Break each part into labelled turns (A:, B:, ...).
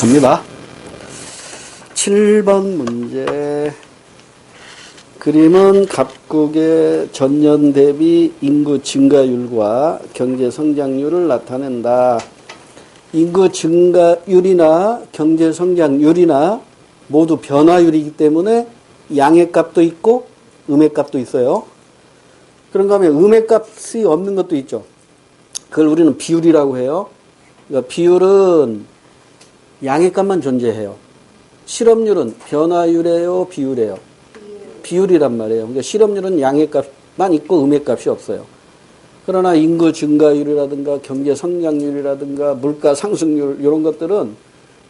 A: 갑니다. 7번 문제. 그림은 각국의 전년 대비 인구 증가율과 경제 성장률을 나타낸다. 인구 증가율이나 경제 성장률이나 모두 변화율이기 때문에 양의 값도 있고 음의 값도 있어요. 그런가 하면 음의 값이 없는 것도 있죠. 그걸 우리는 비율이라고 해요. 그러니까 비율은 양의 값만 존재해요. 실업률은 변화율이에요, 비율이에요? 비율이란 말이에요. 그러니까 실업률은 양의 값만 있고 음의 값이 없어요. 그러나 인구 증가율이라든가 경제 성장률이라든가 물가 상승률 이런 것들은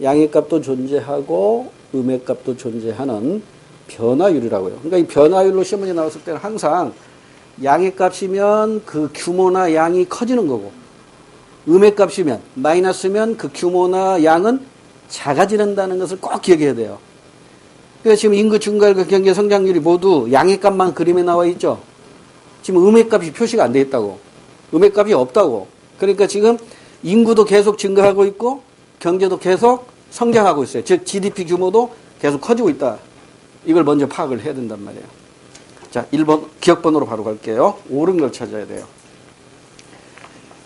A: 양의 값도 존재하고 음의 값도 존재하는 변화율이라고요. 그러니까 이 변화율로 시험문제 나왔을 때는 항상 양의 값이면 그 규모나 양이 커지는 거고, 음의 값이면 마이너스면 그 규모나 양은 작아지는다는 것을 꼭 기억해야 돼요. 그러니까 지금 인구 증가율과 경제 성장률이 모두 양의 값만 그림에 나와 있죠. 지금 음의 값이 표시가 안 돼 있다고. 음의 값이 없다고. 그러니까 지금 인구도 계속 증가하고 있고 경제도 계속 성장하고 있어요. 즉 GDP 규모도 계속 커지고 있다. 이걸 먼저 파악을 해야 된단 말이에요. 자, 1번 기억번호로 바로 갈게요. 옳은 걸 찾아야 돼요.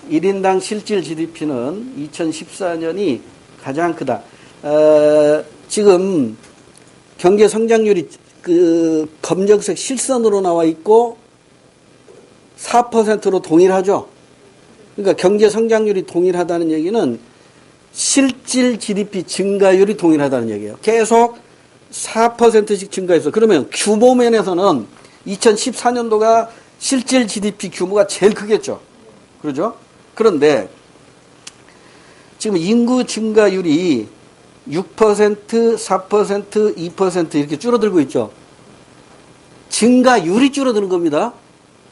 A: 1인당 실질 GDP는 2014년이 가장 크다. 지금 경제 성장률이 그 검정색 실선으로 나와 있고 4%로 동일하죠. 그러니까 경제 성장률이 동일하다는 얘기는 실질 GDP 증가율이 동일하다는 얘기예요. 계속 4%씩 증가했어. 그러면 규모 면에서는 2014년도가 실질 GDP 규모가 제일 크겠죠. 그러죠? 그런데 지금 인구 증가율이 6%, 4%, 2% 이렇게 줄어들고 있죠. 증가율이 줄어드는 겁니다.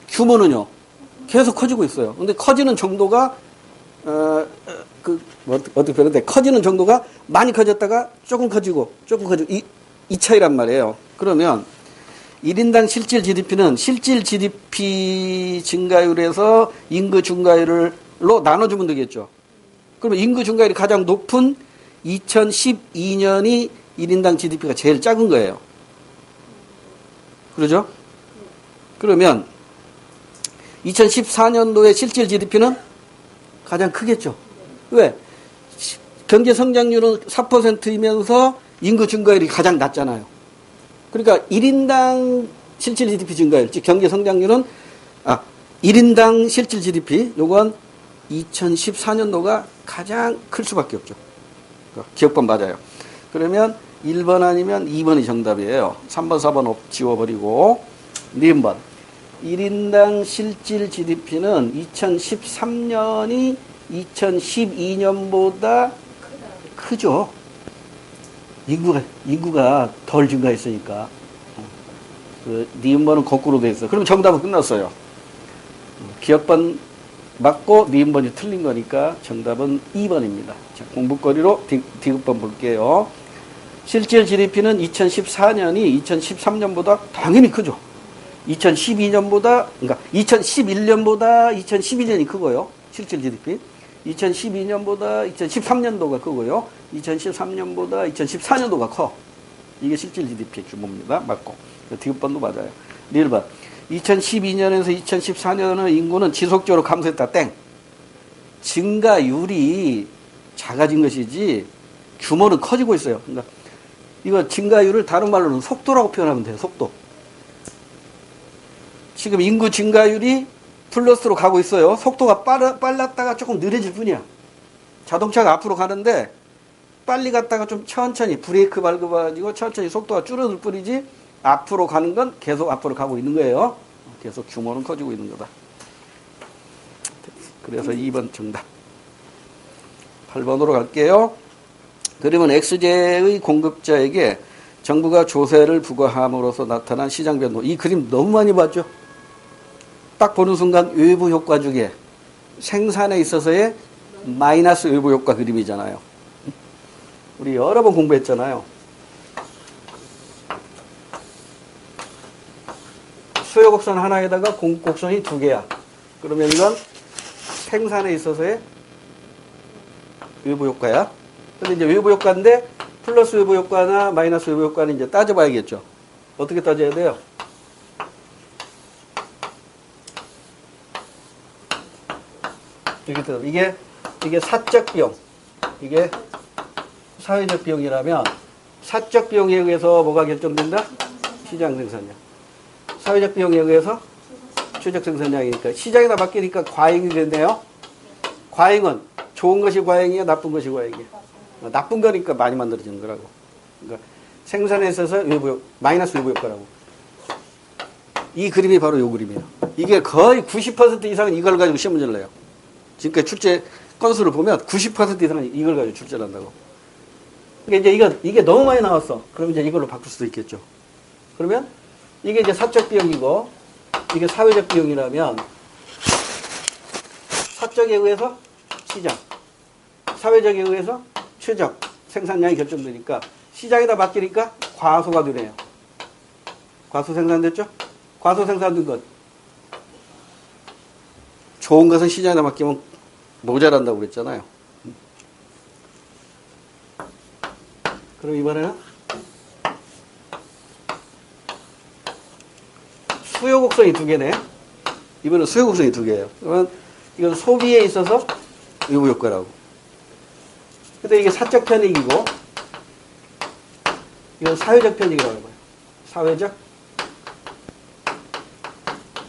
A: 규모는요, 계속 커지고 있어요. 근데 커지는 정도가, 어떻게 표현인데, 커지는 정도가 많이 커졌다가 조금 커지고, 이 차이란 말이에요. 그러면 1인당 실질 GDP는 실질 GDP 증가율에서 인구 증가율로 나눠주면 되겠죠. 그러면 인구 증가율이 가장 높은 2012년이 1인당 GDP가 제일 작은 거예요. 그러죠? 그러면 2014년도의 실질 GDP는 가장 크겠죠. 왜? 경제 성장률은 4%이면서 인구 증가율이 가장 낮잖아요. 그러니까 1인당 실질 GDP 증가율, 즉 경제 성장률은 1인당 실질 GDP 요건 2014년도가 가장 클 수밖에 없죠. 기억번 맞아요. 그러면 1번 아니면 2번이 정답이에요. 3번, 4번 지워버리고 니은번 1인당 실질 GDP는 2013년이 2012년보다 크죠. 인구가 덜 증가했으니까. 니은번은 거꾸로 돼 있어. 그럼 정답은 끝났어요. 기억번 맞고 니은번이 틀린 거니까 정답은 2번입니다. 자, 공부거리로 디귿번 볼게요. 실질 GDP는 2014년이 2013년보다 당연히 크죠. 2012년보다, 그러니까 2011년보다 2012년이 크고요. 실질 GDP. 2012년보다 2013년도가 크고요. 2013년보다 2014년도가 커. 이게 실질 GDP의 규모입니다. 맞고. 디귿번도 맞아요. 1번. 2012년에서 2014년의 인구는 지속적으로 감소했다. 땡. 증가율이 작아진 것이지 규모는 커지고 있어요. 그러니까 이거 증가율을 다른 말로는 속도라고 표현하면 돼요. 속도. 지금 인구 증가율이 플러스로 가고 있어요. 속도가 빨랐다가 조금 느려질 뿐이야. 자동차가 앞으로 가는데 빨리 갔다가 좀 천천히 브레이크 밟아가지고 천천히 속도가 줄어들 뿐이지 앞으로 가는 건 계속 앞으로 가고 있는 거예요. 계속 규모는 커지고 있는 거다. 그래서 2번 정답. 8번으로 갈게요. 그러면 X제의 공급자에게 정부가 조세를 부과함으로써 나타난 시장 변동. 이 그림 너무 많이 봤죠? 딱 보는 순간 외부 효과 중에 생산에 있어서의 마이너스 외부 효과 그림이잖아요. 우리 여러 번 공부했잖아요. 수요 곡선 하나에다가 공급 곡선이 두 개야. 그러면 이건 생산에 있어서의 외부 효과야. 근데 이제 외부 효과인데 플러스 외부 효과나 마이너스 외부 효과는 이제 따져봐야겠죠. 어떻게 따져야 돼요? 이게 사적 비용, 이게 사회적 비용이라면 사적 비용에 의해서 뭐가 결정된다? 시장 생산량. 사회적 비용에 의해서 추적 생산량이니까 시장에다 맡기니까 과잉이 됐네요. 과잉은 좋은 것이 과잉이야, 나쁜 것이 과잉이야. 나쁜 거니까 많이 만들어지는 거라고. 그러니까 생산에 있어서 외부 마이너스 외부 효과라고. 이 그림이 바로 이 그림이에요. 이게 거의 90% 이상은 이걸 가지고 시험 문제를 내요. 지금까지 출제 건수를 보면 90% 이상은 이걸 가지고 출제를 한다고. 그러니까 이제 이게 너무 많이 나왔어. 그럼 이제 이걸로 바꿀 수도 있겠죠. 그러면 이게 이제 사적 비용이고 이게 사회적 비용이라면 사적에 의해서 시장, 사회적에 의해서 추적, 생산량이 결정되니까 시장에다 맡기니까 과소가 되네요. 과소 생산됐죠? 과소 생산된 것. 좋은 것은 시장에다 맡기면 모자란다고 그랬잖아요. 그럼 이번에는 수요 곡선이 두 개네. 이번엔 수요 곡선이 두 개예요. 그러면 이건 소비에 있어서 외부 효과라고. 근데 이게 사적 편익이고 이건 사회적 편익이라고 해요. 사회적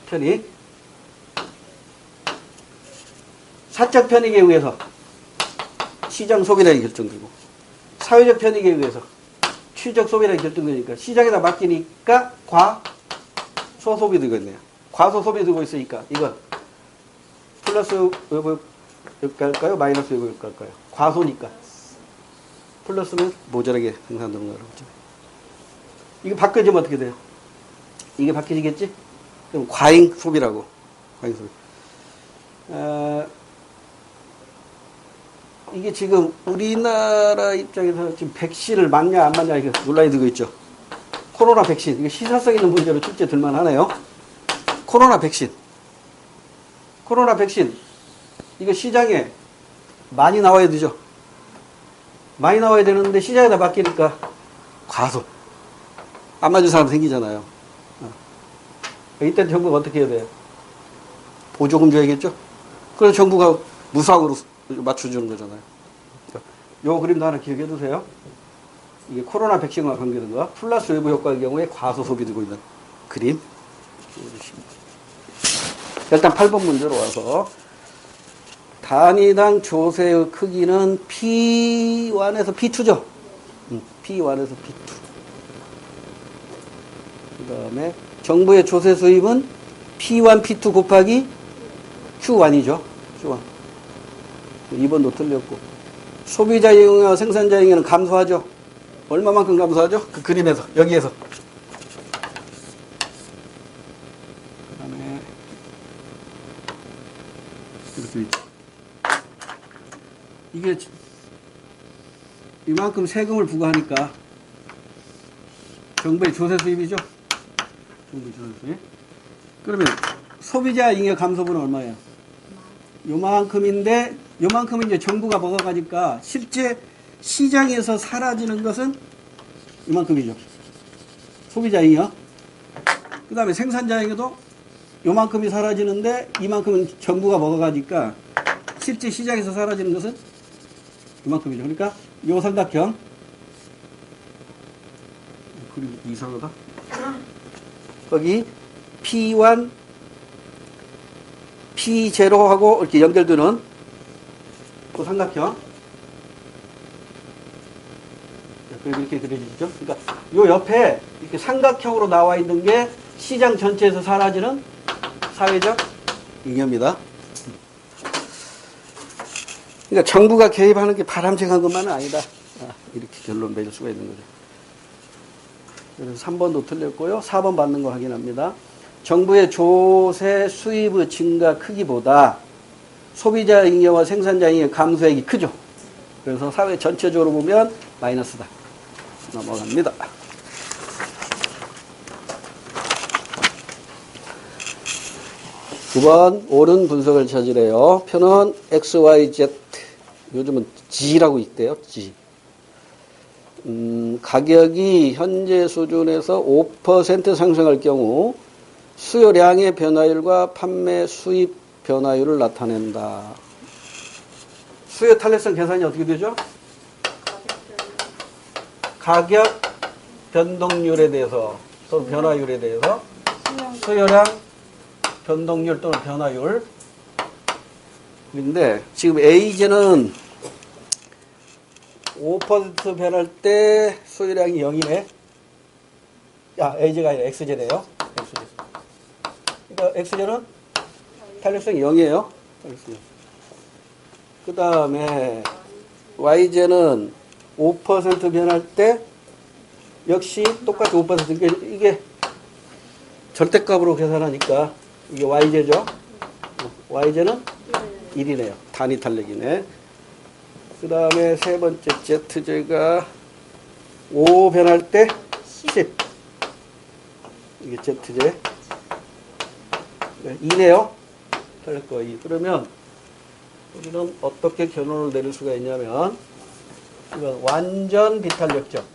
A: 편익. 사적 편익에 의해서 시장 소비량이 결정되고 사회적 편익에 의해서 추적 소비량이 결정되니까 시장에다 맡기니까 과소 소비 되고 있네요. 과소 소비 되고 있으니까 이건 플러스 외부 효과일까요? 마이너스 외부 효과일까요? 과소니까. 플러스면 모자라게 생산되는 거라고. 이거 바뀌어지면 어떻게 돼요? 이게 바뀌어지겠지? 그럼 과잉 소비라고. 과잉 소비. 이게 지금 우리나라 입장에서 지금 백신을 맞냐 안 맞냐 이게 논란이 되고 있죠. 코로나 백신. 이게 시사성 있는 문제로 출제 들만 하네요. 코로나 백신. 코로나 백신. 이거 시장에 많이 나와야 되죠. 많이 나와야 되는데 시장에다 맡기니까 과소. 안 맞은 사람 생기잖아요. 이때 정부가 어떻게 해야 돼요? 보조금 줘야겠죠? 그래서 정부가 무상으로 맞춰주는 거잖아요. 요 그림도 하나 기억해 두세요. 이게 코로나 백신과 관계된 거. 플러스 외부 효과의 경우에 과소 소비되고 있는 그림. 일단 8번 문제로 와서 단위당 조세의 크기는 P1에서 P2죠. P1에서 P2. 그 다음에 정부의 조세 수입은 P1, P2 곱하기 Q1이죠. Q1. 2번도 틀렸고. 소비자 이용과 생산자 이용은 감소하죠. 얼마만큼 감소하죠? 그 그림에서, 여기에서. 그 다음에 이렇게 있죠. 이게 이만큼 세금을 부과하니까 정부의 조세 수입이죠. 정부의 조세 수입. 그러면 소비자 잉여 감소분은 얼마예요? 요만큼인데 요만큼은 이제 정부가 먹어가니까 실제 시장에서 사라지는 것은 이만큼이죠. 소비자 잉여. 그 다음에 생산자 잉여도 요만큼이 사라지는데 이만큼은 정부가 먹어가니까 실제 시장에서 사라지는 것은 이만큼이죠. 그러니까 요 삼각형. 그림 이상하다. 거기 P1, P0하고 이렇게 연결되는 그 삼각형. 그리고 이렇게 그려지죠. 그러니까 요 옆에 이렇게 삼각형으로 나와 있는 게 시장 전체에서 사라지는 사회적 잉여입니다. 그러니까 정부가 개입하는 게 바람직한 것만은 아니다. 이렇게 결론 맺을 수가 있는 거죠. 그래서 3번도 틀렸고요. 4번 받는 거 확인합니다. 정부의 조세 수입의 증가 크기보다 소비자 잉여와 생산자 잉여 감소액이 크죠. 그래서 사회 전체적으로 보면 마이너스다. 넘어갑니다. 두 번 옳은 분석을 찾으래요. 표는 X, Y, Z. 요즘은 G라고 있대요. G. 가격이 현재 수준에서 5% 상승할 경우 수요량의 변화율과 판매 수입 변화율을 나타낸다. 수요 탄력성 계산이 어떻게 되죠? 가격 변동률에 대해서 또는 변화율에 대해서 수요량 변동률 또는 변화율. 인데 지금 A제는 5% 변할 때 수요량이 0이네. A제가 아니라 X제네요. X제. 그러니까 X제는 탄력성이 0이에요. 그 다음에 Y제는 5% 변할 때 역시 똑같이 5%. 이게 절대값으로 계산하니까 이게 Y제죠. Y제는 1이네요. 단위 탄력이네. 그 다음에 세 번째 Z제가 5 변할 때 10. 이게 Z제. 2네요. 탄력거 2. 그러면 우리는 어떻게 결론을 내릴 수가 있냐면 이건 완전 비탄력적.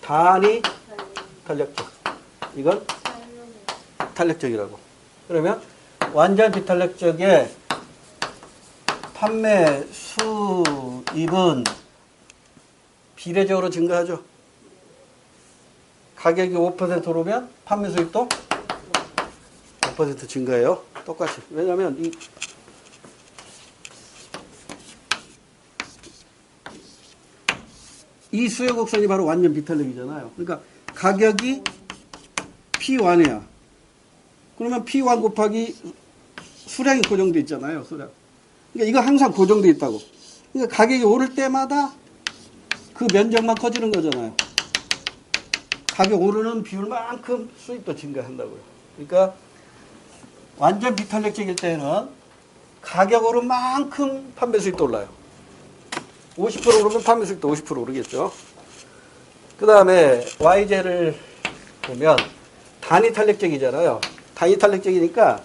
A: 단위 탄력적. 이건 탄력적이라고. 그러면 완전 비탄력적의 판매 수입은 비례적으로 증가하죠. 가격이 5% 오르면 판매 수입도 5% 증가해요. 똑같이. 왜냐하면 이 수요 곡선이 바로 완전 비탄력이잖아요. 그러니까 가격이 P1이야. 그러면 P1 곱하기 수량이 고정되어 있잖아요. 수량. 그러니까 이거 항상 고정되어 있다고. 그러니까 가격이 오를 때마다 그 면적만 커지는 거잖아요. 가격 오르는 비율만큼 수입도 증가한다고요. 그러니까 완전 비탄력적일 때는 가격 오른 만큼 판매 수입도 올라요. 50% 오르면 판매 수익도 50% 오르겠죠. 그 다음에 Y제를 보면 단위 탄력적이잖아요. 단위 탄력적이니까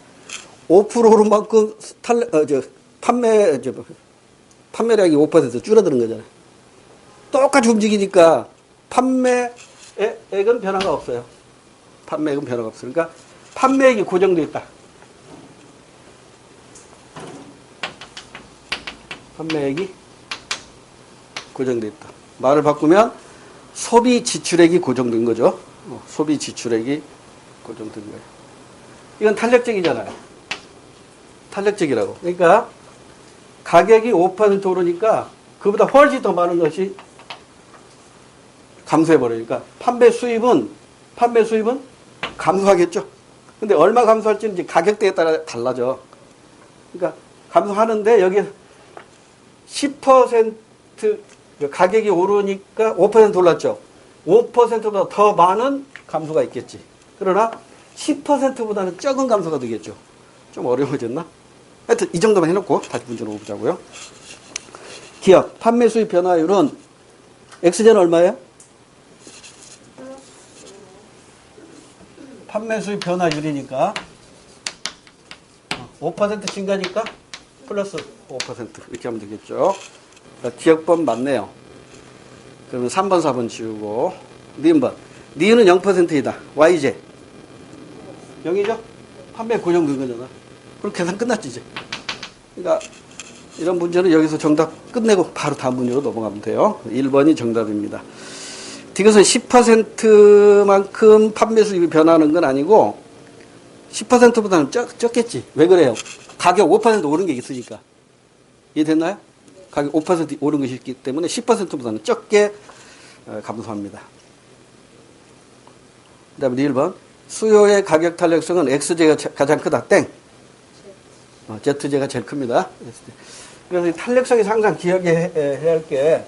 A: 5% 오른 만큼 판매량이 5% 줄어드는 거잖아요. 똑같이 움직이니까 판매액은 변화가 없어요. 판매액은 변화가 없어요. 그러니까 판매액이 고정되어 있다. 판매액이 고정되어 있다. 말을 바꾸면 소비 지출액이 고정된 거죠. 소비 지출액이 고정된 거예요. 이건 탄력적이잖아요. 탄력적이라고. 그러니까 가격이 5% 오르니까 그보다 훨씬 더 많은 것이 감소해버리니까 판매 수입은 감소하겠죠. 근데 얼마 감소할지는 이제 가격대에 따라 달라져. 그러니까 감소하는데 여기 10% 가격이 오르니까 5% 올랐죠. 5%보다 더 많은 감소가 있겠지. 그러나 10%보다는 적은 감소가 되겠죠. 좀 어려워졌나? 하여튼 이 정도만 해놓고 다시 문제로 보자고요. 기업 판매 수입 변화율은 X제는 얼마예요? 판매 수입 변화율이니까 5% 증가니까 플러스 5% 이렇게 하면 되겠죠. 기억법 맞네요. 그러면 3번, 4번 지우고 니은번. 니은은 0%이다. Y제 0이죠? 판매 고정된 거잖아. 그럼 계산 끝났지 이제. 그러니까 이런 문제는 여기서 정답 끝내고 바로 다음 문제로 넘어가면 돼요. 1번이 정답입니다. 이것은 10%만큼 판매 수입이 변하는 건 아니고 10%보다는 적겠지. 왜 그래요? 가격 5% 오른 게 있으니까. 이해됐나요? 가격 5% 오른 것이 있기 때문에 10%보다는 적게 감소합니다. 그 다음에 1번. 수요의 가격 탄력성은 X제가 가장 크다. 땡. Z제가 제일 큽니다. 그래서 이 탄력성이 항상 기억해야 할 게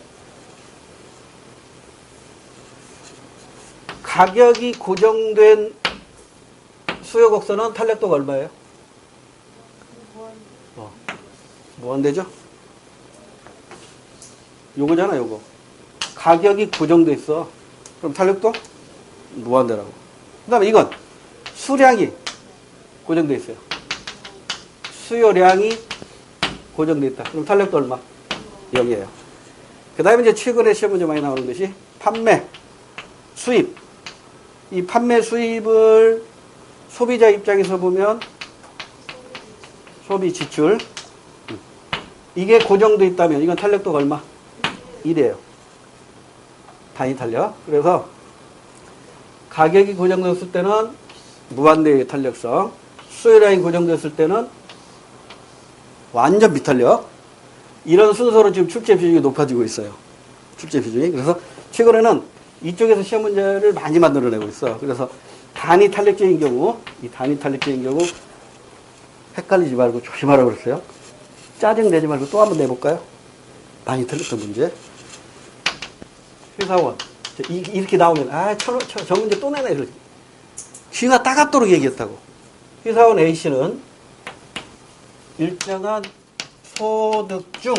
A: 가격이 고정된 수요 곡선은 탄력도가 얼마예요? 무한대죠? 요거잖아, 요거. 가격이 고정돼 있어. 그럼 탄력도 무한대라고. 그 다음에 이건 수량이 고정돼 있어요. 수요량이 고정돼 있다. 그럼 탄력도 얼마? 0이에요. 그 다음에 이제 최근에 시험 문제 많이 나오는 것이 판매, 수입. 이 판매, 수입을 소비자 입장에서 보면 소비 지출. 이게 고정돼 있다면 이건 탄력도가 얼마? 1이에요. 단위 탄력. 그래서 가격이 고정됐을 때는 무한대의 탄력성, 수요량이 고정됐을 때는 완전 비탄력. 이런 순서로 지금 출제 비중이 높아지고 있어요. 출제 비중이. 그래서 최근에는 이쪽에서 시험 문제를 많이 만들어내고 있어. 그래서 단위 탄력적인 경우, 이 단위 탄력적인 경우 헷갈리지 말고 조심하라고 그랬어요. 짜증내지 말고 또 한번 내볼까요? 많이 틀렸던 문제. 회사원. 이렇게 나오면, 저 문제 또 내네. 이러지. 귀가 따갑도록 얘기했다고. 회사원 A씨는 일정한 소득 중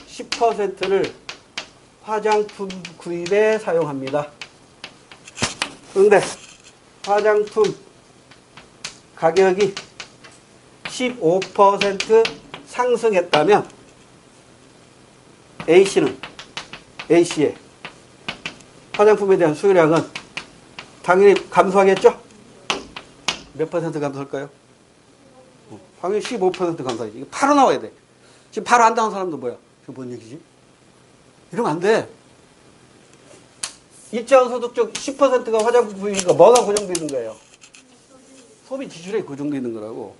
A: 10%를 화장품 구입에 사용합니다. 그런데 화장품 가격이 15% 상승했다면 A씨의 화장품에 대한 수요량은 당연히 감소하겠죠? 몇 퍼센트 감소할까요? 당연히 15% 감소하겠지. 이거 바로 나와야 돼. 지금 바로 안 나온 사람도 뭐야? 이거 뭔 얘기지? 이러면 안 돼. 일정 소득 중 10%가 화장품 구입이니까 뭐가 고정되어 있는 거예요? 소비 지출에 고정되어 있는 거라고.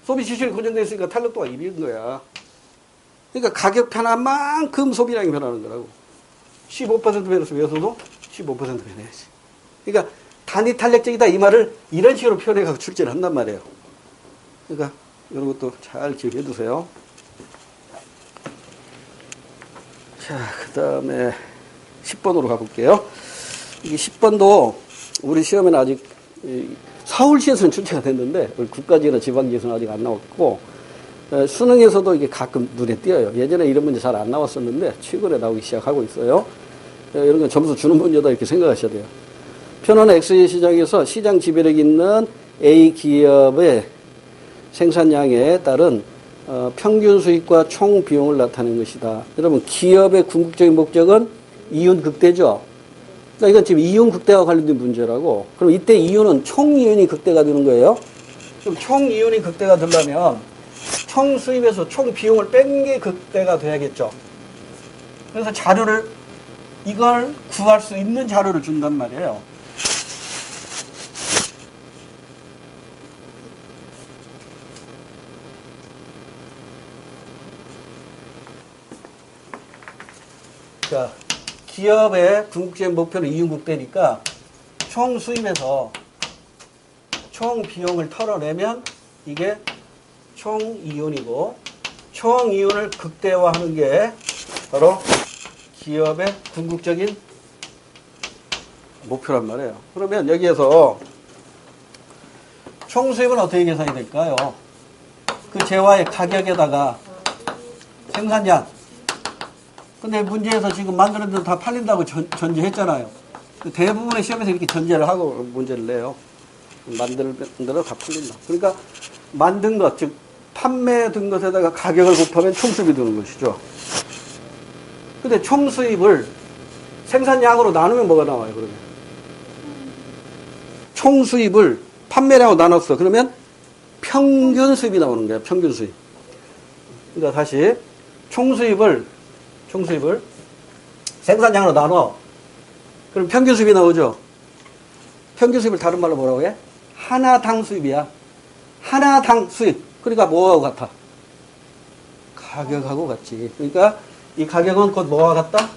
A: 소비 지출이 고정되어 있으니까 탄력도가 1인 거야. 그러니까 가격 변한 만큼 소비량이 변하는 거라고. 15% 변했으면 여기서도 15% 변해야지. 그러니까 단위 탄력적이다 이 말을 이런 식으로 표현해서 출제를 한단 말이에요. 그러니까 이런 것도 잘 기억해 두세요. 자, 그 다음에 10번으로 가볼게요. 이 10번도 우리 시험에는 아직 서울시에서는 출제가 됐는데 우리 국가지나 지방지에서는 아직 안 나왔고 수능에서도 이게 가끔 눈에 띄어요. 예전에 이런 문제 잘 안 나왔었는데 최근에 나오기 시작하고 있어요. 이런 건 점수 주는 문제다 이렇게 생각하셔야 돼요. 표는 X의 시장에서 시장 지배력 있는 A 기업의 생산량에 따른 평균 수익과 총 비용을 나타내는 것이다. 여러분 기업의 궁극적인 목적은 이윤 극대죠. 그러니까 이건 지금 이윤 극대와 관련된 문제라고. 그럼 이때 이윤은 총 이윤이 극대가 되는 거예요. 그럼 총 이윤이 극대가 되려면 총 수입에서 총 비용을 뺀 게 극대가 돼야겠죠. 그래서 자료를 이걸 구할 수 있는 자료를 준단 말이에요. 자, 기업의 궁극적인 목표는 이윤극대니까 총 수입에서 총 비용을 털어내면 이게 총 이윤이고 총 이윤을 극대화하는 게 바로 기업의 궁극적인 목표란 말이에요. 그러면 여기에서 총 수입은 어떻게 계산이 될까요? 그 재화의 가격에다가 생산량. 근데 문제에서 지금 만드는 데도 다 팔린다고 전제했잖아요. 대부분의 시험에서 이렇게 전제를 하고 문제를 내요. 만드는 대로 다 팔린다. 그러니까 만든 것, 즉 판매된 것에다가 가격을 곱하면 총수입이 되는 것이죠. 근데 총수입을 생산량으로 나누면 뭐가 나와요, 그러면? 총수입을 판매량으로 나눴어. 그러면 평균 수입이 나오는 거예요, 평균 수입. 그러니까 다시 총수입을 생산량으로 나눠. 그럼 평균 수입이 나오죠? 평균 수입을 다른 말로 뭐라고 해? 하나당 수입이야. 하나당 수입. 그러니까 뭐하고 같아? 가격하고 같지. 그러니까 이 가격은 곧 뭐와 같다?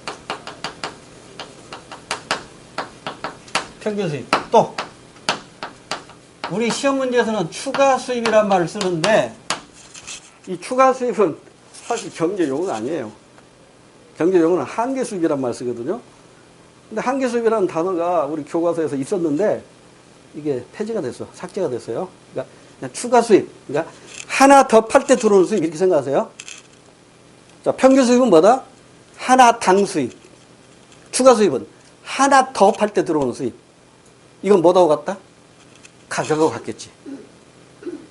A: 평균 수입. 또 우리 시험 문제에서는 추가 수입이란 말을 쓰는데 이 추가 수입은 사실 경제 용어가 아니에요. 경제 용어는 한계 수입이란 말을 쓰거든요. 근데 한계 수입이라는 단어가 우리 교과서에서 있었는데 이게 폐지가 됐어. 삭제가 됐어요. 그러니까 그냥 추가 수입. 그러니까 하나 더 팔 때 들어오는 수입 이렇게 생각하세요. 자, 평균 수입은 뭐다? 하나당 수입. 추가 수입은 하나 더 팔 때 들어오는 수입. 이건 뭐하고 같다? 가격하고 같겠지.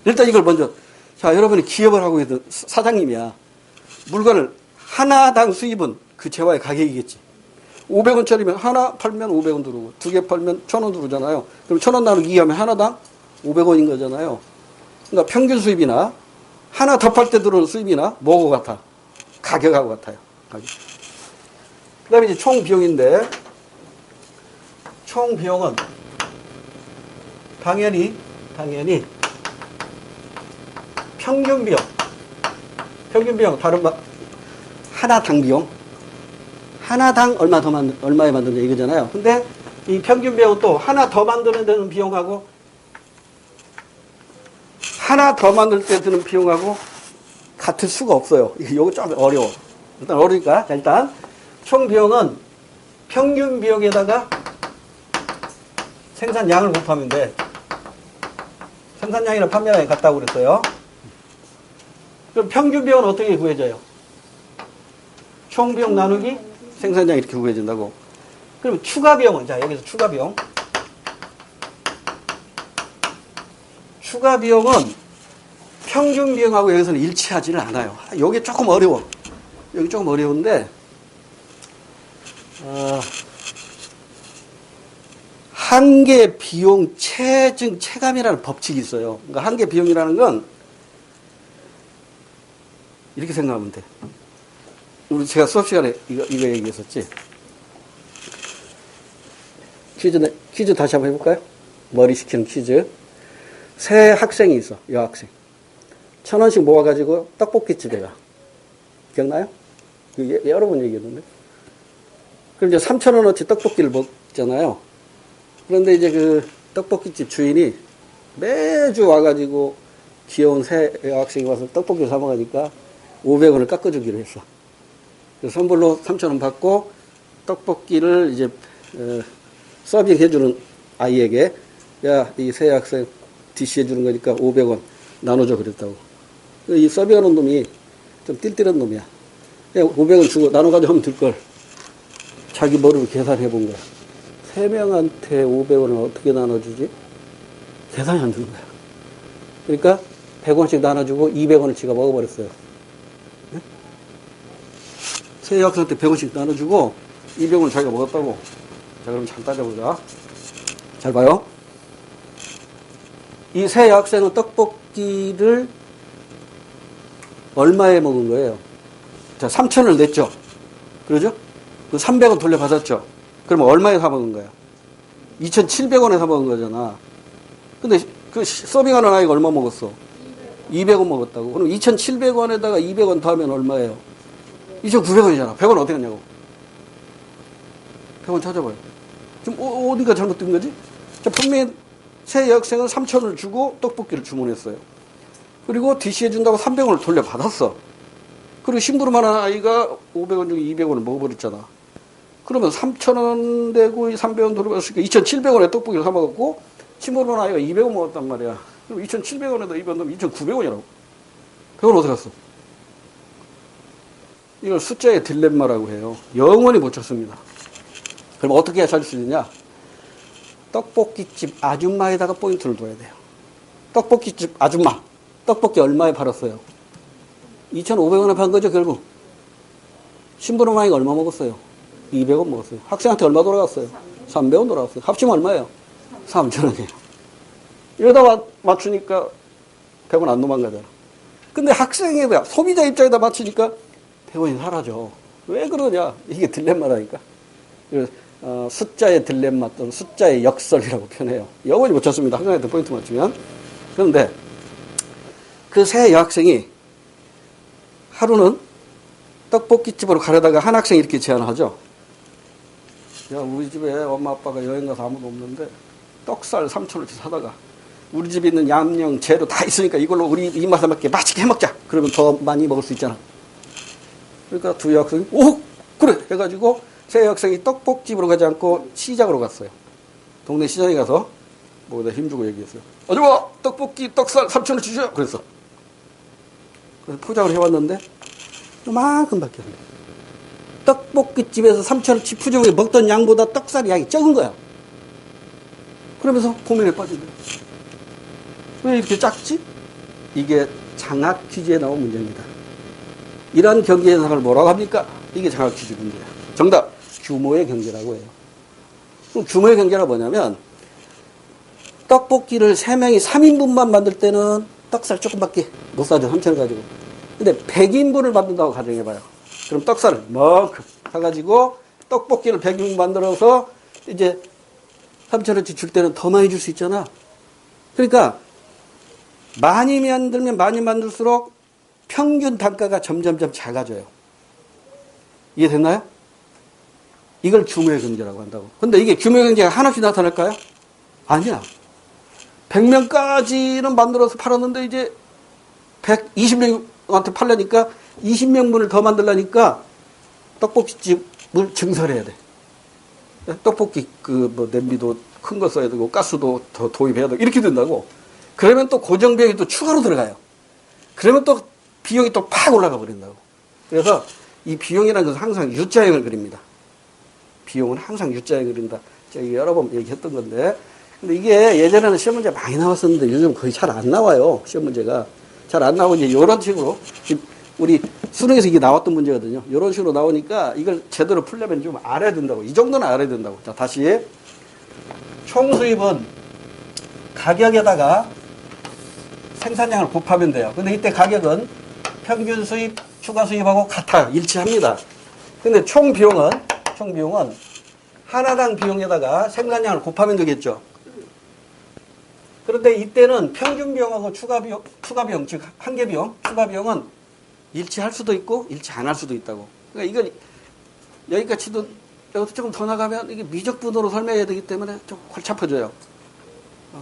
A: 일단 이걸 먼저, 자, 여러분이 기업을 하고 있는 사장님이야. 물건을 하나당 수입은 그 재화의 가격이겠지. 500원짜리면 하나 팔면 500원 들어오고, 두 개 팔면 1,000원 들어오잖아요. 그럼 1,000원 나누기 2하면 하나당 500원인 거잖아요. 그러니까 평균 수입이나 하나 더 팔 때 들어오는 수입이나 뭐하고 같아? 가격하고 같아요. 가격. 그 다음에 이제 총 비용인데, 총 비용은 당연히 평균 비용, 다른 말, 하나당 비용. 하나당 얼마에 만드냐 이거잖아요. 근데 이 평균 비용은 또 하나 더 만드는 데는 비용하고, 하나 더 만들 때 드는 비용하고 같을 수가 없어요. 이거 좀 어려워. 일단 어려우니까. 자, 일단 총 비용은 평균 비용에다가 생산량을 곱하면 돼. 생산량이랑 판매량이 같다고 그랬어요. 그럼 평균 비용은 어떻게 구해져요? 총 비용 나누기 생산량 이렇게 구해진다고. 그럼 추가 비용은, 자, 여기서 추가 비용. 추가 비용은 평균 비용하고 여기서는 일치하지는 않아요. 여기 조금 어려워. 여기 조금 어려운데, 한계 비용 체증 체감이라는 법칙이 있어요. 그러니까 한계 비용이라는 건 이렇게 생각하면 돼. 우리 제가 수업 시간에 이거 얘기했었지. 퀴즈 다시 한번 해볼까요? 머리 식히는 퀴즈. 새 학생이 있어, 여학생. 1,000원씩 모아가지고 떡볶이집에 가. 기억나요? 여러 번 얘기했는데. 그럼 이제 3,000원어치 떡볶이를 먹잖아요. 그런데 이제 그 떡볶이집 주인이 매주 와가지고 귀여운 새 여학생이 와서 떡볶이를 사 먹으니까 500원을 깎아주기로 했어. 그래서 선불로 3,000원 받고 떡볶이를 이제 서빙해주는 아이에게, 야, 이 새 학생 DC해주는 거니까 500원 나눠줘 그랬다고. 이 서빙하는 놈이 좀 띨띨한 놈이야. 그냥 500원 주고 나눠가지고 하면 될걸. 자기 머리로 계산해 본 거야. 3명한테 500원을 어떻게 나눠주지? 계산이 안 되는 거야. 그러니까 100원씩 나눠주고 200원을 지가 먹어버렸어요. 네? 새 여학생한테 100원씩 나눠주고 200원을 자기가 먹었다고. 자, 그럼 잘 따져보자. 잘 봐요. 이 새 여학생은 떡볶이를 얼마에 먹은 거예요? 자, 3,000원을 냈죠? 그러죠? 그 300원 돌려받았죠? 그러면 얼마에 사 먹은 거야? 2,700원에 사 먹은 거잖아. 근데 그 서빙하는 아이가 얼마 먹었어? 200원 먹었다고. 그럼 2,700원에다가 200원 더하면 얼마예요? 2,900원이잖아. 100원 어떻게 했냐고. 100원 찾아봐요. 지금 어디가 잘못된 거지? 자, 분명히 새 여학생은 3,000원을 주고 떡볶이를 주문했어요. 그리고 DC해 준다고 300원을 돌려받았어. 그리고 심부름하는 아이가 500원 중에 200원을 먹어버렸잖아. 그러면 3,000원 되고 300원 돌려받았으니까 2,700원에 떡볶이를 사 먹었고, 심부름하는 아이가 200원 먹었단 말이야. 그럼 2,700원에다 200원 넣으면 2,900원이라고. 100원 어디 갔어? 이걸 숫자의 딜레마라고 해요. 영원히 못 찾습니다. 그럼 어떻게 해야 찾을 수 있느냐? 떡볶이집 아줌마에다가 포인트를 둬야 돼요. 떡볶이집 아줌마. 떡볶이 얼마에 팔았어요? 2,500원에 판 거죠, 결국. 심부름 아이가 얼마 먹었어요? 200원 먹었어요. 학생한테 얼마 돌아갔어요? 300원 돌아갔어요. 합치면 얼마예요? 3,000원이에요. 이러다 맞추니까 100원 안 도망가잖아. 근데 학생에다, 소비자 입장에다 맞추니까 100원이 사라져. 왜 그러냐? 이게 딜레마라니까. 숫자의 딜레마 또는 숫자의 역설이라고 표현해요. 영원히 못 찾습니다. 학생한테 포인트 맞추면. 그런데 그 새 여학생이 하루는 떡볶이집으로 가려다가 한 학생이 이렇게 제안을 하죠. 야, 우리 집에 엄마 아빠가 여행 가서 아무도 없는데 떡살 3,000원치 사다가 우리 집에 있는 양념 재료 다 있으니까 이걸로 우리 입맛에 맞게 맛있게 해먹자. 그러면 더 많이 먹을 수 있잖아. 그러니까 두 여학생이 오 그래 해가지고 새 여학생이 떡볶이집으로 가지 않고 시장으로 갔어요. 동네 시장에 가서 뭐에다 힘주고 얘기했어요. 아줌마 떡볶이 떡살 3,000원 주죠. 그랬어. 그래서 포장을 해왔는데 요만큼밖에 안 돼. 떡볶이집에서 3,000원치 푸짐하게 먹던 양보다 떡살이 양이 적은 거야. 그러면서 고민에 빠진 거야. 왜 이렇게 작지? 이게 장학 퀴즈에 나온 문제입니다. 이런 경제 현상을 뭐라고 합니까? 이게 장학 퀴즈 문제예요. 정답. 규모의 경제라고 해요. 그럼 규모의 경제가 뭐냐면 떡볶이를 3명이 3인분만 만들 때는 떡살 조금밖에 못 사죠. 3,000원 가지고. 근데 100인분을 만든다고 가정해봐요. 그럼 떡살을 이만큼 사가지고 떡볶이를 100인분 만들어서 이제 3,000원치 줄 때는 더 많이 줄 수 있잖아. 그러니까 많이 만들면 많이 만들수록 평균 단가가 점점점 작아져요. 이해됐나요? 이걸 규모의 경제라고 한다고. 근데 이게 규모의 경제가 한없이 나타날까요? 아니야. 100명까지는 만들어서 팔았는데 이제 120명한테 팔려니까 20명분을 더 만들려니까 떡볶이집을 증설해야 돼. 떡볶이 냄비도 큰 거 써야 되고 가스도 더 도입해야 되고 이렇게 된다고. 그러면 또 고정 비용이 또 추가로 들어가요. 그러면 또 비용이 또 팍 올라가 버린다고. 그래서 이 비용이라는 것은 항상 U자형을 그립니다. 비용은 항상 U자형을 그린다. 제가 여러 번 얘기했던 건데. 근데 이게 예전에는 시험 문제 많이 나왔었는데 요즘 거의 잘 안 나와요. 시험 문제가. 잘 안 나오고 이제 이런 식으로 우리 수능에서 이게 나왔던 문제거든요. 이런 식으로 나오니까 이걸 제대로 풀려면 좀 알아야 된다고. 이 정도는 알아야 된다고. 자, 다시. 총 수입은 가격에다가 생산량을 곱하면 돼요. 근데 이때 가격은 평균 수입, 추가 수입하고 같아요. 일치합니다. 근데 총 비용은 하나당 비용에다가 생산량을 곱하면 되겠죠. 그런데 이때는 평균 비용하고 추가 비용, 즉 한계 비용, 추가 비용은 일치할 수도 있고 일치 안 할 수도 있다고. 그러니까 이걸 여기까지도 여기서 조금 더 나가면 이게 미적분으로 설명해야 되기 때문에 좀 골치 아파져요.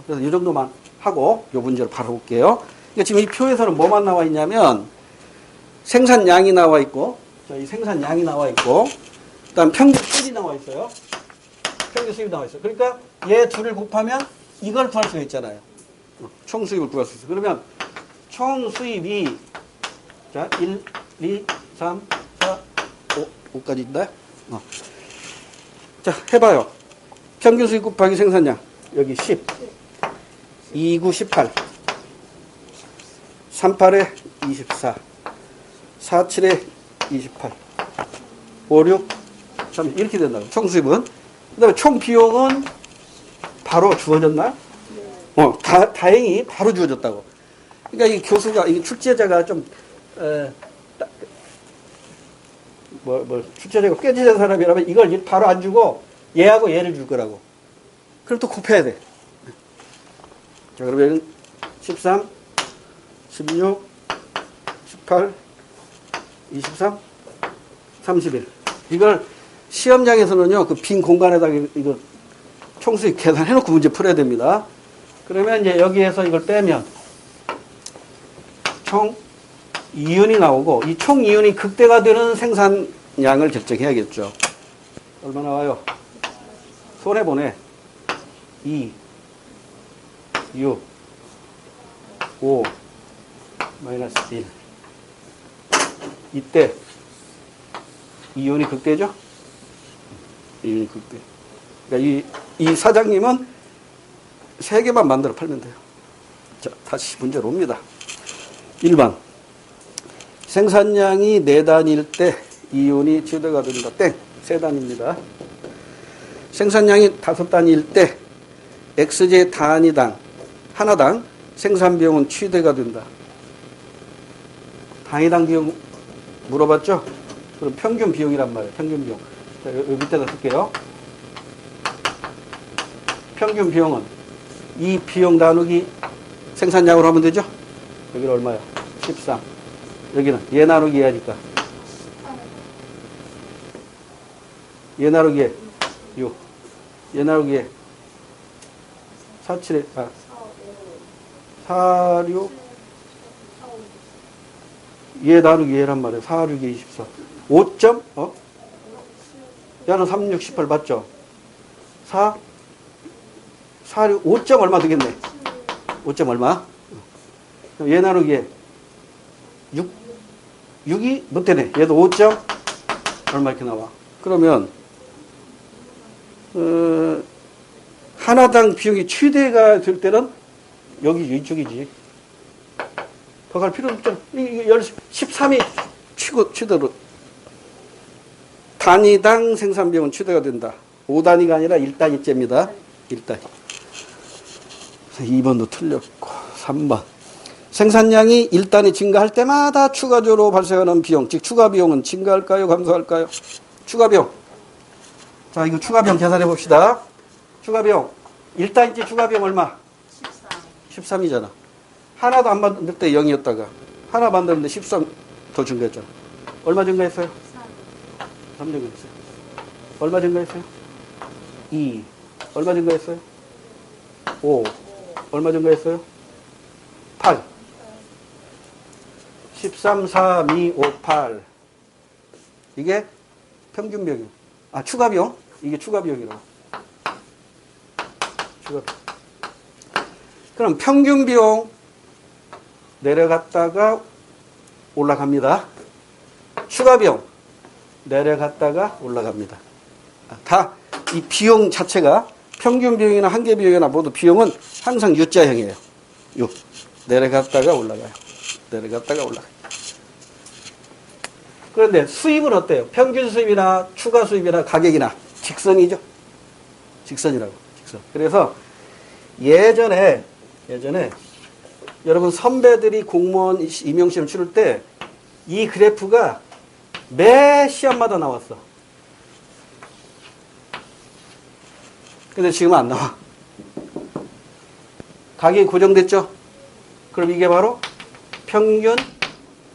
A: 그래서 이 정도만 하고 이 문제를 바로 볼게요. 그러니까 지금 이 표에서는 뭐만 나와 있냐면 생산량이 나와 있고, 이 생산량이 나와 있고, 그다음 평균 수입이 나와 있어요. 평균 수입이 나와 있어요. 그러니까 얘 둘을 곱하면 이걸 구할 수가 있잖아요. 총 수입을 구할 수 있어요. 그러면 총 수입이 자 1, 2, 3, 4, 5, 5까지 있나요? 자 해봐요. 평균 수입 곱하기 생산량 여기 10, 2, 9, 18, 3, 8에 24, 4, 7에 28, 5, 6, 3 이렇게 된다고. 총 수입은. 그 다음에 총 비용은 바로 주어졌나요? 다행히 바로 주어졌다고. 그러니까 이 교수가, 이 출제자가 좀, 출제자가 꾀지는 사람이라면 이걸 바로 안 주고 얘하고 얘를 줄 거라고. 그럼 또 곱해야 돼. 자, 그러면 13, 16, 18, 23, 31. 이걸 시험장에서는요, 그 빈 공간에다가 이거 총수입 계산해놓고 문제 풀어야 됩니다. 그러면 이제 여기에서 이걸 빼면 총 이윤이 나오고 이 총 이윤이 극대가 되는 생산량을 결정해야겠죠. 얼마 나와요? 손해보네. 2, 6, 5, 마이너스 1. 이때 이윤이 극대죠? 이윤이 극대. 그러니까 이 사장님은 3개만 만들어 팔면 돼요. 자, 다시 문제로 옵니다. 1번. 생산량이 4단일 때 이윤이 최대가 된다. 땡. 3단입니다. 생산량이 5단일 때 X제 단위당 하나당 생산비용은 최대가 된다. 단위당 비용 물어봤죠? 그럼 평균 비용이란 말이에요. 평균 비용. 자, 여기 밑에다 쓸게요. 평균 비용은 이 비용 나누기 생산량으로 하면 되죠? 여기는 얼마야? 13. 여기는 얘 나누기 얘 하니까. 얘 나누기 얘 6. 얘 나누기 얘 4, 7에 4, 6. 얘 나누기 얘란 말이에요. 4, 6에 24. 5점? 얘는 3, 6, 18 맞죠? 4, 4, 6, 5점 얼마 되겠네? 5점 얼마? 얘 나누기 얘 6이 못 되네. 얘도 5점 얼마 이렇게 나와. 그러면 하나당 비용이 최대가 될 때는 여기 이쪽이지. 더 갈 필요 없죠. 13이 최대로 단위당 생산비용은 최대가 된다. 5단위가 아니라 1단위째입니다. 1단위. 2번도 틀렸고 3번. 생산량이 1단위 증가할 때마다 추가적으로 발생하는 비용, 즉 추가 비용은 증가할까요? 감소할까요? 추가 비용. 자, 이거 추가 비용 계산해 봅시다. 추가 비용. 1단위째 추가 비용 얼마? 13. 13이잖아. 하나도 안 만들 때 0이었다가 하나 만드는데 13 더 증가했잖아. 얼마 증가했어요? 3 증가했어요. 얼마 증가했어요? 2. 얼마 증가했어요? 5. 얼마 증가했어요? 8. 13, 3, 2, 5, 8. 이게 평균 비용이요. 아, 추가 비용? 이게 추가 비용이라고. 추가 비용. 그럼 평균 비용 내려갔다가 올라갑니다. 추가 비용 내려갔다가 올라갑니다. 다 이 비용 자체가 평균 비용이나 한계 비용이나 모두 비용은 항상 U자형이에요. U. 내려갔다가 올라가요. 내려갔다가 올라가요. 그런데 수입은 어때요? 평균 수입이나 추가 수입이나 가격이나 직선이죠. 직선이라고. 직선. 그래서 예전에 여러분 선배들이 공무원 임용시험 치를 때 이 그래프가 매 시험마다 나왔어. 근데 지금은 안 나와. 가격이 고정됐죠? 그럼 이게 바로 평균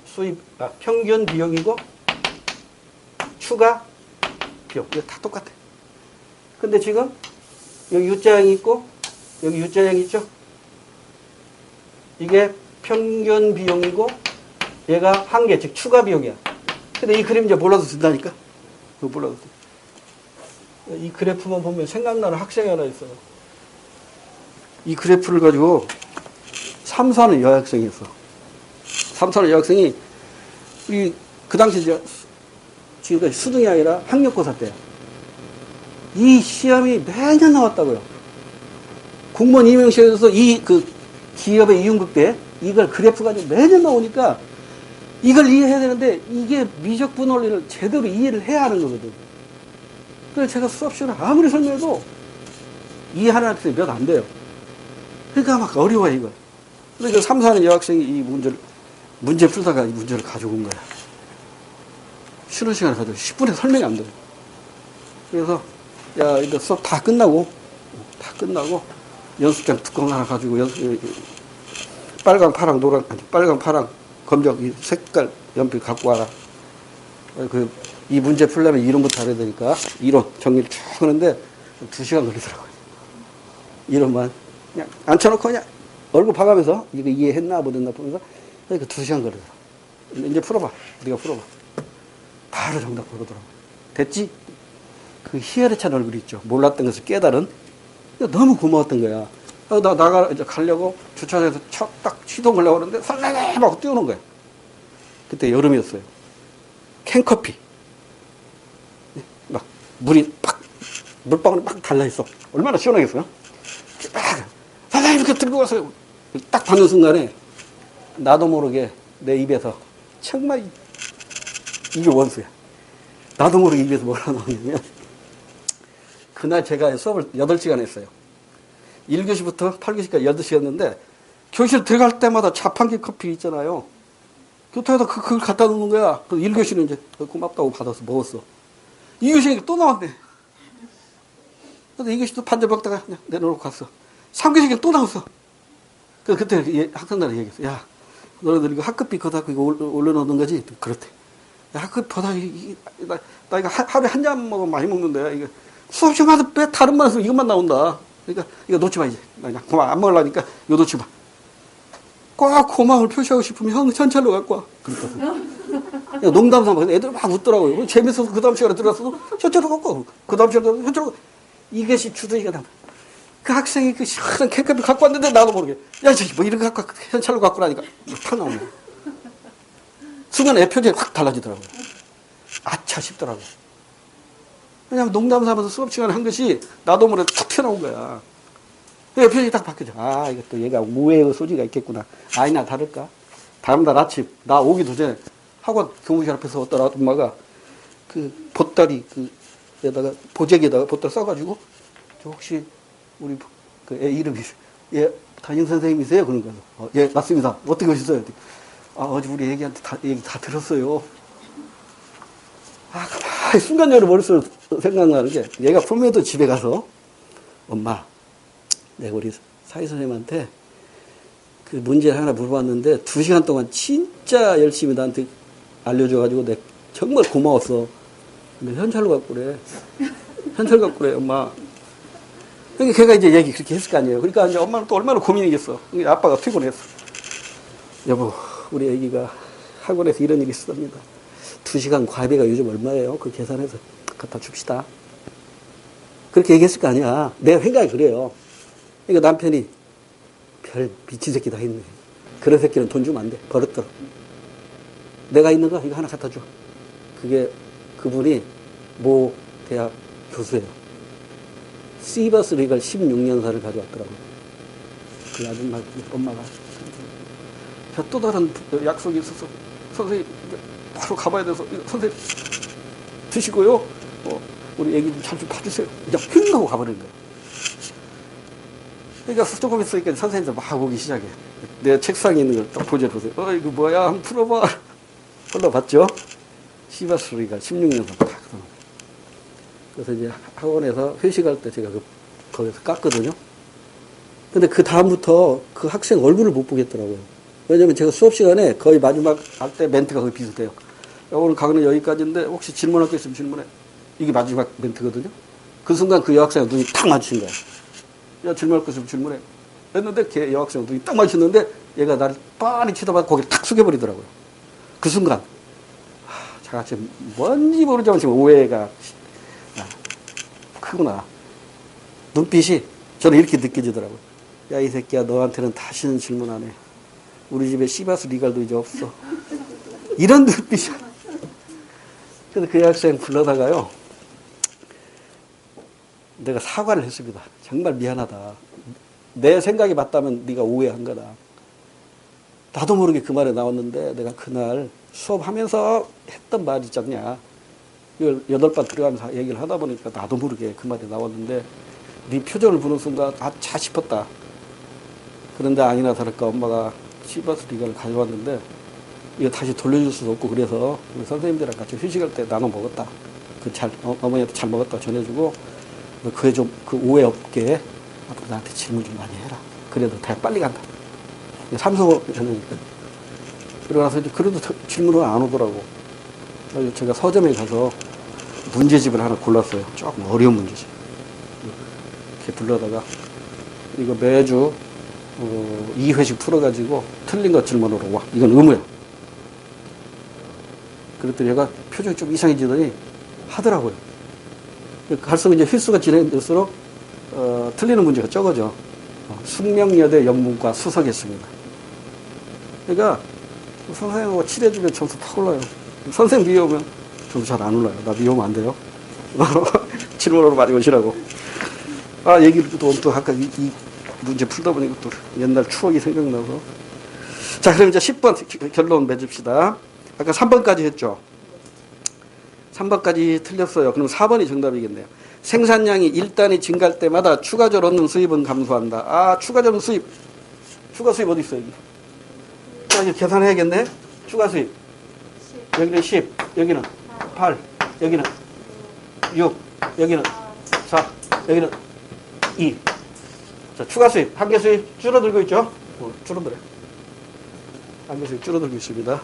A: 수입, 평균 비용이고 추가 비용. 이거 다 똑같아. 근데 지금 여기 U자형이 있고 여기 U자형이 있죠? 이게 평균 비용이고 얘가 한계, 즉 추가 비용이야. 근데 이 그림 이제 몰라도 된다니까? 그거 몰라도 돼. 이 그래프만 보면 생각나는 학생이 하나 있어요. 이 그래프를 가지고 3, 4는 여학생이 있어. 3, 4는 여학생이 우리 그 당시 지금까지 수능이 아니라 학력고사 때야. 이 시험이 매년 나왔다고요. 공무원 임용시험에서 이 그 기업의 이윤극 때 이걸 그래프 가지고 매년 나오니까 이걸 이해해야 되는데 이게 미적분 원리를 제대로 이해를 해야 하는 거거든. 그래서 제가 수업 시간에 아무리 설명해도 이해하는 학생이 몇 안 돼요. 그러니까 막 어려워요, 이걸. 그러니까 3, 4년 여학생이 이 문제 풀다가 이 문제를 가지고 온 거야. 쉬는 시간에 가지고 10분에 설명이 안 돼요. 그래서, 야, 이거 수업 다 끝나고 연습장 뚜껑 하나 가지고 빨강, 파랑, 노랑, 아니, 빨강, 파랑, 검정, 이 색깔 연필 갖고 와라. 이 문제 풀려면 이론부터 알아야 되니까 이론 정리를 쭉 하는데 2시간 걸리더라고요. 이론만 그냥 앉혀놓고 그냥 얼굴 봐가면서 이거 이해했나 못했나 보면서 그러니까 2시간 걸리더라고요. 이제 풀어봐. 네가 풀어봐. 바로 정답 그러더라고요. 됐지? 그 희열에 찬 얼굴이 있죠. 몰랐던 것을 깨달은. 너무 고마웠던 거야. 나 이제 가려고 주차장에서 딱 시동을 하려고 하는데 설레게 막 뛰어오는 거야. 그때 여름이었어요. 캔커피. 막 물이 팍 물방울이 막 달라있어. 얼마나 시원하겠어요? 설레게 이렇게 들고 와서 딱 받는 순간에 나도 모르게 내 입에서 정말 이게 원수야. 나도 모르게 입에서 뭐라 나오냐면 그날 제가 수업을 8시간 했어요. 1교시부터 8교시까지 8시였는데 교실 들어갈 때마다 자판기 커피 있잖아요. 교탁에다 그걸 갖다 놓는 거야. 그래서 1교시는 이제 고맙다고 받아서 먹었어. 2교시에 또 나왔네. 그래서 2교시도 반절 먹다가 그냥 내려놓고 갔어. 3교시에 또 나왔어. 그때 학생들한테 얘기했어. 야, 너네들 이거 학급비 거다 이거 올려놓는 거지? 그렇대. 야, 학급비 거다 나 이거 하루에 한 잔 먹으면 많이 먹는데 이거 수업 시간마다 왜 다른 반에서 이것만 나온다. 그러니까 이거 놓지 마 이제. 나 그냥 고마워 안 먹으려니까 이거 놓지 마. 꼭 고마움을 표시하고 싶으면 형 현찰로 갖고 와. 그랬거든. 농담 삼아. 애들 막 웃더라고요. 재밌어서 그 다음 시간에 들어갔어도 현찰로 갖고 와. 그 다음 시간에 현찰로 이것이 주둥이가 나. 그 학생이 그 시원한 캔커피 갖고 왔는데 나도 모르게 야 저기 뭐 이런 거 갖고 현찰로 갖고 나니까 탁 나오네. 순간 애 표정이 확 달라지더라고요. 아차 싶더라고요. 왜냐면 농담 삼아서 수업 시간에 한 것이 나도 모르게 탁 튀어나온 거야. 그 표정이 딱 바뀌죠. 아, 이것도 얘가 우애의 소지가 있겠구나. 아니나 다를까? 다음날 아침, 나 오기도 전에 학원 교무실 앞에서 어떤 아줌마가 그 보따리 그에다가 보재기에다가 보따리 싸가지고 저 혹시 우리 그 애 이름이 예 담임 선생님이세요? 그런 거예요. 예 맞습니다. 어떻게 오셨어요? 아 어제 우리 애기한테 얘기 다 들었어요. 아 가만히 순간적으로 머릿속으로 생각나는 게 얘가 품에도 집에 가서 엄마 내가 우리 사회 선생님한테 그 문제 하나 물어봤는데 2시간 동안 진짜 열심히 나한테 알려줘가지고 내가 정말 고마웠어. 근데 현찰로 갖고 그래. 현찰 갖고 그래, 엄마. 그러니까 걔가 이제 얘기 그렇게 했을 거 아니에요. 그러니까 이제 엄마는 또 얼마나 고민이겠어. 그러니까 아빠가 피곤했어. 여보, 우리 애기가 학원에서 이런 일이 있었습니다. 2시간 과외가 요즘 얼마예요? 그 계산해서 갖다 줍시다. 그렇게 얘기했을 거 아니야. 내 생각이 그래요. 그러니까 남편이 별 미친 새끼 다 있네. 그런 새끼는 돈 주면 안 돼. 버릇들어. 내가 있는 거 이거 하나 갖다 줘. 그게 그분이 모 대학 교수예요. 시버스 리걸 16년사를 가져왔더라고요. 그 아줌마 엄마가 또 다른 약속이 있어서 선생님 바로 가봐야 돼서 선생님 드시고요. 우리 애기 좀 잘 좀 봐주세요. 그냥 휙 하고 가버린 거예요. 그러니까 조금 있으니까 선생님들 막 오기 시작해. 내 책상에 있는 걸 딱 보여주세요. 이거 뭐야? 한번 풀어봐. 풀어봤죠? 시바스리가 16년 다 그래서 이제 학원에서 회식할 때 제가 거기서 깠거든요. 근데 그 다음부터 그 학생 얼굴을 못 보겠더라고요. 왜냐면 제가 수업 시간에 거의 마지막 할 때 멘트가 거의 비슷해요. 오늘 강의는 여기까지인데 혹시 질문할 거 있으면 질문해. 이게 마지막 멘트거든요. 그 순간 그 여학생과 눈이 탁 마주친 거예요. 야, 질문할 거 있으면 질문해. 했는데 걔 여학생과 눈이 딱 마주쳤는데 얘가 나를 빤히 쳐다봐서 고개를 탁 숙여버리더라고요. 그 순간 제가 지금 뭔지 모르지만 지금 오해가 크구나. 눈빛이 저는 이렇게 느껴지더라고요. 야, 이 새끼야, 너한테는 다시는 질문 안 해. 우리 집에 시바스 리갈도 이제 없어. 이런 눈빛이야. 그래서 그 학생 불러다가요. 내가 사과를 했습니다. 정말 미안하다. 내 생각이 맞다면 네가 오해한 거다. 나도 모르게 그 말이 나왔는데 내가 그날 수업하면서 했던 말이 있지 않냐. 이걸 8번 들어가면서 얘기를 하다 보니까 나도 모르게 그 말이 나왔는데 네 표정을 보는 순간 차 싶었다. 그런데 아니나 다를까 엄마가 시버스 리가를 가져왔는데 이거 다시 돌려줄 수도 없고 그래서 우리 선생님들이랑 같이 휴식할 때 나눠 먹었다. 어머니한테 잘 먹었다 전해주고 그에 좀 그 오해 없게 앞으로 나한테 질문 좀 많이 해라. 그래도 대학 빨리 간다. 삼성이니까. 그러고 나서 이제 그래도 질문을 안 오더라고. 제가 서점에 가서 문제집을 하나 골랐어요. 조금 어려운 문제집. 이렇게 불러다가 이거 매주 2회씩 풀어가지고 틀린 거 질문으로 와. 이건 의무야. 그랬더니 얘가 표정이 좀 이상해지더니 하더라고요. 갈수록 이제 휘수가 진행될수록 틀리는 문제가 적어져. 숙명여대 영문과 수석했습니다. 그러니까 선생님하고 친해지면 점수 팍 올라요. 선생님 미워하면 점수 잘 안 올라요. 나 미워하면 안 돼요. 질문으로 많이 오시라고. 얘기를 또 아까 이 문제 풀다 보니까 또 옛날 추억이 생각나서. 자, 그럼 이제 10번 결론 맺읍시다. 아까 3번까지 했죠. 3번까지 틀렸어요. 그럼 4번이 정답이겠네요. 생산량이 1단위 증가할 때마다 추가적으로 얻는 수입은 감소한다. 추가적으로 수입. 추가 수입 어디 있어요? 자, 이제 계산해야겠네. 추가 수입. 여기는 10, 여기는 8, 여기는 6, 여기는 4, 여기는 2. 자, 추가 수입, 한계 수입 줄어들고 있죠? 줄어들어요. 한계 수입 줄어들고 있습니다.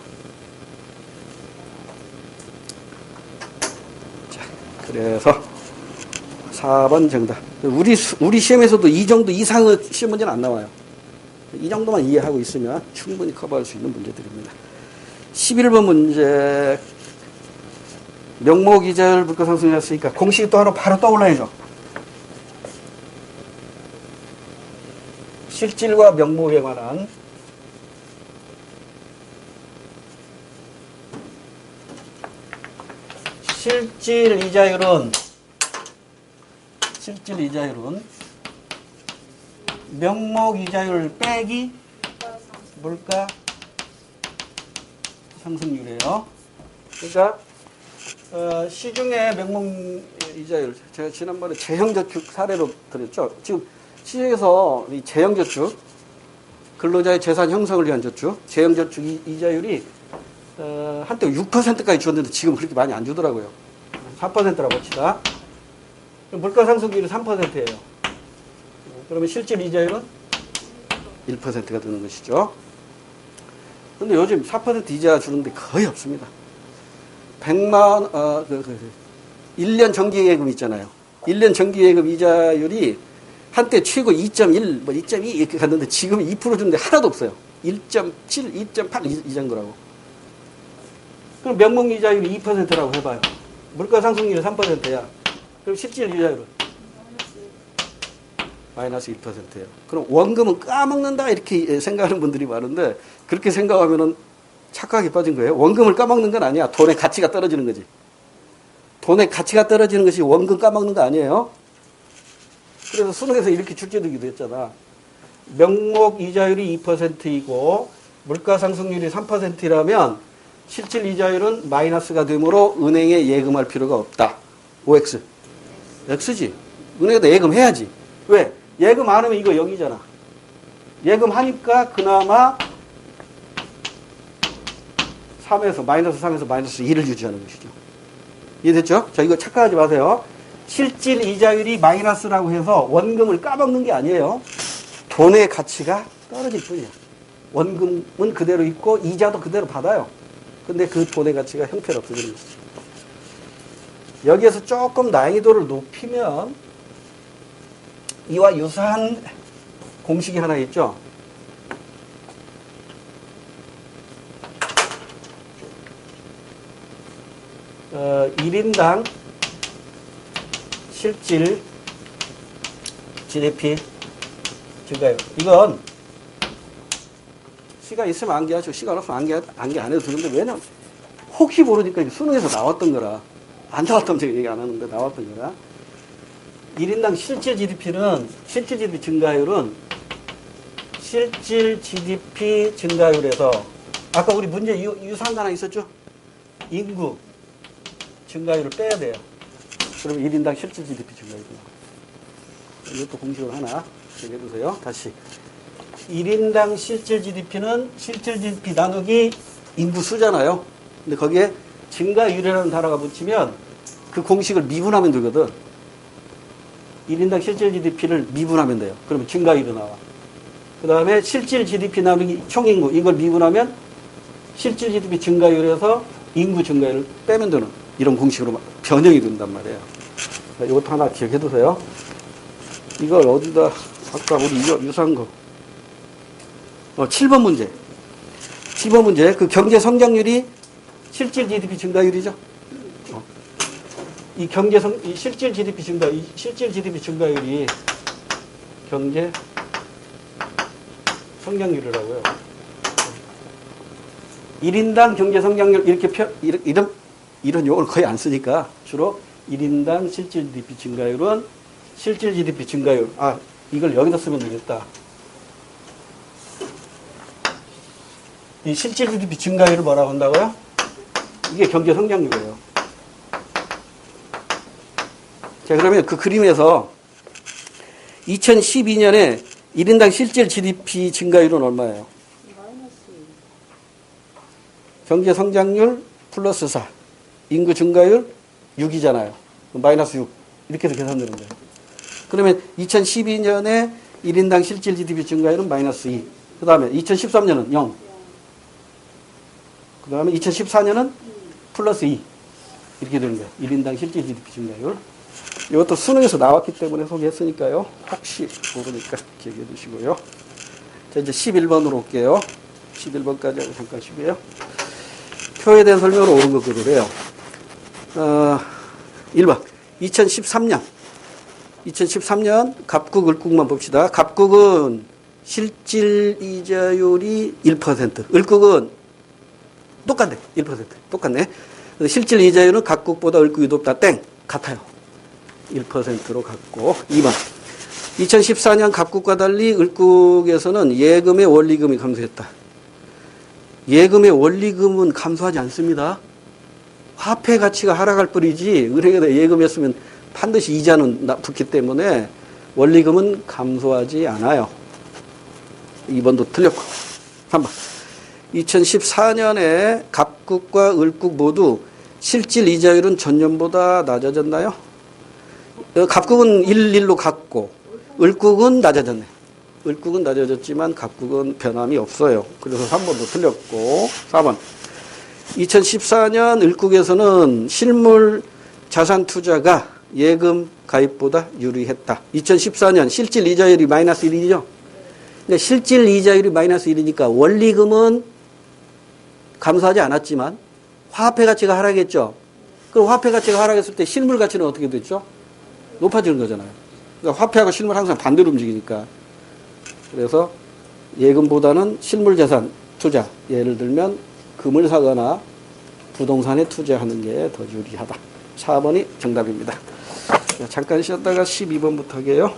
A: 자, 그래서 4번 정답. 우리 시험에서도 이 정도 이상의 시험 문제는 안 나와요. 이 정도만 이해하고 있으면 충분히 커버할 수 있는 문제들입니다. 11번 문제. 명목이자율 물가 상승이었으니까 공식이 또 하나 바로 떠올라야죠. 실질과 명목에 관한 실질 이자율은 명목 이자율 빼기 물가 상승률이에요. 그러니까 시중의 명목 이자율, 제가 지난번에 재형저축 사례로 드렸죠. 지금 시중에서 이 재형저축, 근로자의 재산 형성을 위한 저축, 재형저축 이자율이 한때 6%까지 주었는데 지금 그렇게 많이 안 주더라고요. 4%라고 합시다. 물가상승률이 3%예요. 그러면 실질 이자율은 1%가 되는 것이죠. 근데 요즘 4% 이자 주는데 거의 없습니다. 1년 정기예금 있잖아요. 1년 정기예금 이자율이 한때 최고 2.1, 뭐 2.2 이렇게 갔는데 지금 2% 주는데 하나도 없어요. 1.7, 2.8 이 정도라고. 그럼 명목 이자율이 2%라고 해봐요. 물가 상승률이 3%야. 그럼 실질 이자율은? 마이너스 1%예요. 그럼 원금은 까먹는다 이렇게 생각하는 분들이 많은데 그렇게 생각하면은 착각에 빠진 거예요. 원금을 까먹는 건 아니야. 돈의 가치가 떨어지는 거지. 돈의 가치가 떨어지는 것이 원금 까먹는 거 아니에요. 그래서 수능에서 이렇게 출제되기도 했잖아. 명목 이자율이 2%이고 물가 상승률이 3%라면 실질 이자율은 마이너스가 되므로 은행에 예금할 필요가 없다. OX. X지. 은행에다 예금해야지. 왜? 예금 안 하면 이거 0이잖아. 예금하니까 그나마 3에서 마이너스 1을 유지하는 것이죠. 이해됐죠? 자, 이거 착각하지 마세요. 실질 이자율이 마이너스라고 해서 원금을 까먹는 게 아니에요. 돈의 가치가 떨어질 뿐이야. 원금은 그대로 있고 이자도 그대로 받아요. 근데 그 돈의 가치가 형편없어지는 것이죠. 여기에서 조금 난이도를 높이면 이와 유사한 공식이 하나 있죠. 어, 1인당 실질 GDP 증가율. 이건 시간 있으면 암기하죠. 시간 없으면 암기 안 해도 되는데 왜냐면 혹시 모르니까 수능에서 나왔던 거라. 안 나왔다면 제가 얘기 안 하는데 나왔던 거라. 1인당 실질 GDP는 실질 GDP 증가율은 실질 GDP 증가율에서 아까 우리 문제 유사한 거 하나 있었죠? 인구 증가율을 빼야 돼요. 그러면 1인당 실질 GDP 증가율이 나와요. 이것도 공식을 하나 정해두세요. 다시 1인당 실질 GDP는 실질 GDP 나누기 인구 수잖아요. 근데 거기에 증가율이라는 단어가 붙이면 그 공식을 미분하면 되거든. 1인당 실질 GDP를 미분하면 돼요. 그러면 증가율이 나와. 그 다음에 실질 GDP 나누기 총인구 이걸 미분하면 실질 GDP 증가율에서 인구 증가율을 빼면 되는 이런 공식으로 변형이 된단 말이에요. 이것도 하나 기억해 두세요. 이걸 어디다 아까 우리 이거 유사한 거 7번 문제. 7번 문제. 그 경제 성장률이 실질 GDP 증가율이죠. 이 이 실질 GDP 증가율이 경제 성장률이라고요. 1인당 경제 성장률 이런 용어를 거의 안 쓰니까 주로 1인당 실질 GDP 증가율은 실질 GDP 증가율. 아, 이걸 여기다 쓰면 되겠다. 이 실질 GDP 증가율을 뭐라고 한다고요? 이게 경제 성장률이에요. 자, 그러면 그 그림에서 2012년에 1인당 실질 GDP 증가율은 얼마예요? 경제 성장률 플러스 4. 인구 증가율 6이잖아요. 마이너스 6. 이렇게 해서 계산되는 거예요. 그러면 2012년에 1인당 실질 GDP 증가율은 마이너스 2. 그 다음에 2013년은 0. 그 다음에 2014년은 플러스 2. 이렇게 되는 거예요. 1인당 실질 GDP 증가율. 이것도 수능에서 나왔기 때문에 소개했으니까요. 혹시 모르니까 기억해 두시고요. 자, 이제 11번으로 올게요. 11번까지 잠깐 쉬고요. 표에 대한 설명을 옳은 거 그러래요. 1번. 2013년 갑국, 을국만 봅시다. 갑국은 실질 이자율이 1%. 을국은 똑같네. 1%. 똑같네. 실질 이자율은 갑국보다 을국이 높다. 땡. 같아요. 1%로 갔고. 2번. 2014년 갑국과 달리 을국에서는 예금의 원리금이 감소했다. 예금의 원리금은 감소하지 않습니다. 화폐 가치가 하락할 뿐이지 은행에다 예금했으면 반드시 이자는 붙기 때문에 원리금은 감소하지 않아요. 2번도 틀렸고. 3번. 2014년에 갑국과 을국 모두 실질 이자율은 전년보다 낮아졌나요? 갑국은 1:1로 같고 을국은 낮아졌네. 을국은 낮아졌지만 갑국은 변함이 없어요. 그래서 3번도 틀렸고. 4번. 2014년 을국에서는 실물 자산 투자가 예금 가입보다 유리했다. 2014년 실질 이자율이 마이너스 1이죠. 그러니까 실질 이자율이 마이너스 1이니까 원리금은 감소하지 않았지만 화폐 가치가 하락했죠. 그럼 화폐 가치가 하락했을 때 실물 가치는 어떻게 됐죠? 높아지는 거잖아요. 그러니까 화폐하고 실물 항상 반대로 움직이니까. 그래서 예금보다는 실물 자산 투자, 예를 들면 금을 사거나 부동산에 투자하는 게 더 유리하다. 4번이 정답입니다. 잠깐 쉬었다가 12번부터 할게요.